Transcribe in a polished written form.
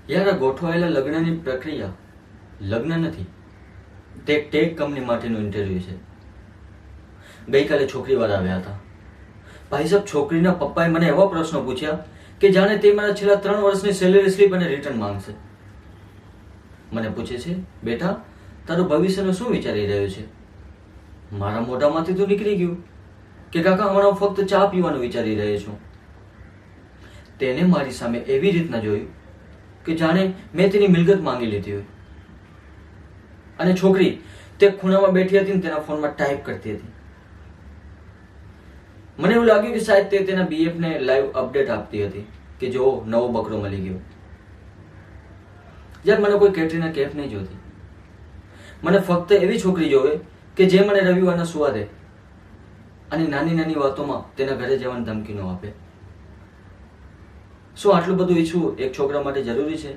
યાર, આ ગોઠવાયેલા લગ્નની પ્રક્રિયા લગ્ન નથી, તે એક ટેક કંપની માટેનું ઇન્ટરવ્યુ છે. ગઈકાલે છોકરીવાળા આવ્યા હતા. ભાઈ સાહેબ, છોકરીના પપ્પાએ મને એવા પ્રશ્નો પૂછ્યા કે જાણે તે મારા છેલ્લા 3 વર્ષની સેલેરી સ્લીપ અને રિટર્ન માંગશે. મને પૂછે છે, બેટા તારું ભવિષ્યનું શું વિચારી રહ્યો છે? મારા મોઢામાંથી તો નીકળી ગયું કે કાકા, હમણાં હું ફક્ત ચા પીવાનું વિચારી રહ્યો છું. તેને મારી સામે એવી રીતના જોયું કે જાણે મેં તેની મિલકત માંગી લીધી હોય. અને છોકરી તે ખૂણામાં બેઠી હતી ને તેના ફોનમાં ટાઈપ કરતી હતી. મને એવું લાગ્યું કે શાયદ તે તેના બીએફ ને લાઈવ અપડેટ આપતી હતી કે જો નવો બકરો મળી ગયો. યાર, મને કોઈ કેટરીના કેફ નહીં જોતી. મને ફક્ત એવી છોકરી જોવે કે જે મને રવિવારના સુવા દે અને નાની નાની વાતોમાં તેના ઘરે જવાની ધમકી ન આપે. શું આટલું બધું ઈચ્છવું એક છોકરા માટે જરૂરી છે?